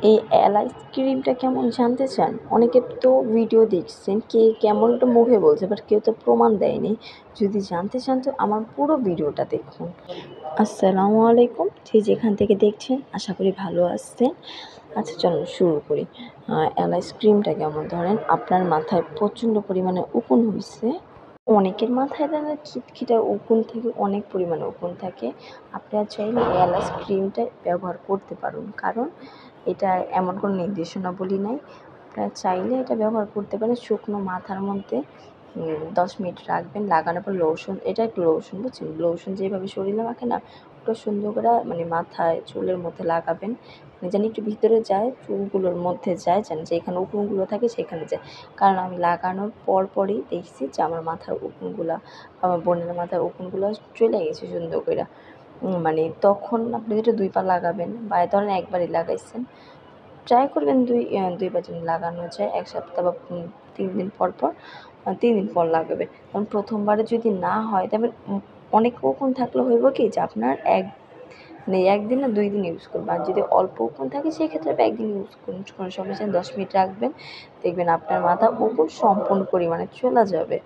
এই এলাইচ ক্রিমটা কেমন জানতে চান? অনেকে তো ভিডিও দেখছেন, কে কেমন একটা মুখে বলছে, বাট কেউ তো প্রমাণ দেয়নি। যদি জানতে চান তো আমার পুরো ভিডিওটা দেখুন। আসসালামু আলাইকুম, যে যেখান থেকে দেখছেন আশা করি ভালো আছেন। আচ্ছা চলুন শুরু করি। এলাইচ ক্রিমটা কেমন, ধরেন আপনার মাথায় প্রচণ্ড পরিমাণে উকুন হয়েছে। অনেকের মাথায় দেখবেন খিটখিটে উকুন থাকে, অনেক পরিমাণে উকুন থাকে। আপনারা চাইলে এলাচ ক্রিমটা ব্যবহার করতে পারেন, কারণ এটা এমন কোনো নির্দেশনাবলী নাই। আপনারা চাইলে এটা ব্যবহার করতে পারেন। শুকনো মাথার মধ্যে 10 মিনিট রাখবেন, লাগানোর পর লোশন, এটা একটু লোশন বুঝছেন, লোশন যেভাবে শরীরে মাখে না, ওটা সুন্দর করে মাথায় চুলের মধ্যে লাগাবেন, যেন একটু ভিতরে যায়, চুলগুলোর মধ্যে যায়, যেন যেখানে উকুনগুলো থাকে সেখানে যায়। কারণ আমি লাগানোর পরই দেখছি যে আমার মাথার উকুনগুলা, আমার বোনের মাথার উকুনগুলো চলে গেছে সুন্দর করে। তখন আপনি যেটা 2 পা লাগাবেন, বা ধরেন একবারই লাগাইছেন, ট্রাই করবেন দুইবার যেন লাগানো যায়। 1 সপ্তাহ বা 3 দিন পর 3 দিন পর লাগাবেন। কারণ প্রথমবারে যদি না হয়, তবে অনেক উকুন থাকলে হইব কি যে আপনার 1 দিন না 2 দিন ইউজ করবেন। আর যদি অল্প উকুন থাকে সেক্ষেত্রে 1 দিন ইউজ করুন, কোনো সমস্যা নেই। 10 মিনিট রাখবেন, দেখবেন আপনার মাথা উকুন সম্পূর্ণ পরিমাণে চলে যাবে।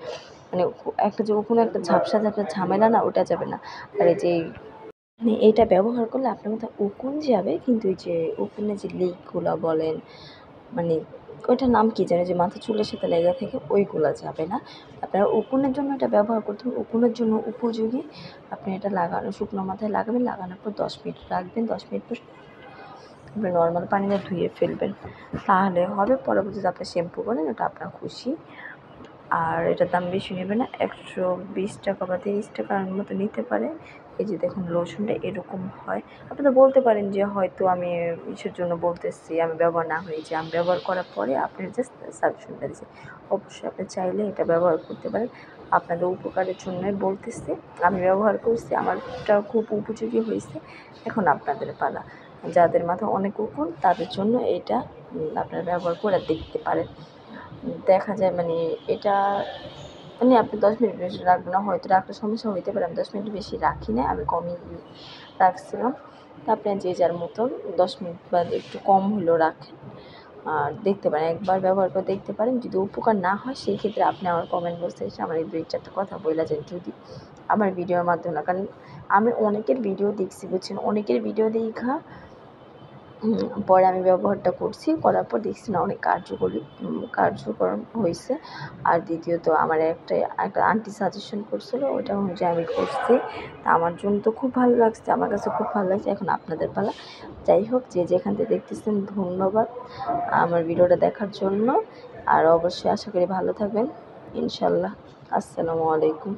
একটা যে উকুন একটা ঝাপসা ঝামেলা না, ওটা যাবে না। আর এই যে এইটা ব্যবহার করলে আপনার মাথায় উকুন যাবে, কিন্তু ওই যে উকুনের যে লিকগুলো বলেন, ওইটার নাম কি জানি, যে মাথা চুলের সাথে লেগে থাকে, ওইগুলো যাবে না। আপনারা উকুনের জন্য এটা ব্যবহার করতে হবে, উকুনের জন্য উপযোগী। আপনি এটা শুকনো মাথায় লাগাবেন, লাগানোর পর 10 মিনিট রাখবেন। 10 মিনিট পর আপনি নর্মাল পানি দিয়ে ধুয়ে ফেলবেন, তাহলে হবে। পরবর্তীতে আপনি শ্যাম্পু করেন, ওটা আপনার খুশি। আর এটার দাম বেশি নেবে না, 120 টাকা বা 30 টাকার মতো নিতে পারে। এই যে দেখুন লোশনটা এরকম হয়। আপনি তো বলতে পারেন যে হয়তো আমি ইসের জন্য বলতেছি, আমি ব্যবহার না হয়েছে, আমি ব্যবহার করার পরে আপনি জাস্ট সাজেশনটা দিয়েছি। অবশ্যই আপনি চাইলে এটা ব্যবহার করতে পারেন, আপনাদের উপকারের জন্যই বলতেছি। আমি ব্যবহার করছি, আমারটা খুব উপযোগী হয়েছে। এখন আপনাদের পালা, যাদের মাথায় অনেক উকুন তাদের জন্য এটা আপনারা ব্যবহার করে দেখতে পারেন। দেখা যায় এটা আপনি 10 মিনিট বেশি রাখবেন না, হয়তো রাখলে সমস্যা হইতে পারে। আমি 10 মিনিট বেশি রাখি না, আমি কমই রাখছিলাম। তা আপনি যে যার মতন 10 মিনিট বা একটু কম হলেও রাখেন, আর দেখতে পারেন, একবার ব্যবহার করে দেখতে পারেন। যদি উপকার না হয় সেই ক্ষেত্রে আপনি আমার কমেন্ট বক্সে এসে আমার এই 2-4টা কথা বলে যান, যদি আমার ভিডিওর মাধ্যমে না। কারণ আমি অনেকের ভিডিও দেখছি বুঝছেন, অনেকের ভিডিও দেখা পরে আমি ব্যবহারটা করছি, করার পর দেখছি না অনেক কার্যকর হয়েছে। আর দ্বিতীয়ত আমার একটা আন্টি সাজেশন করছিল, ওটা অনুযায়ী আমি করছি। তা আমার জন্য তো খুব ভালো লাগছে, আমার কাছে খুব ভালো লাগছে। এখন আপনাদের পালা। যাই হোক, যে যেখান থেকে দেখতেছেন ধন্যবাদ আমার ভিডিওটা দেখার জন্য। আর অবশ্যই আশা করি ভালো থাকবেন ইনশাল্লাহ। আসসালামু আলাইকুম।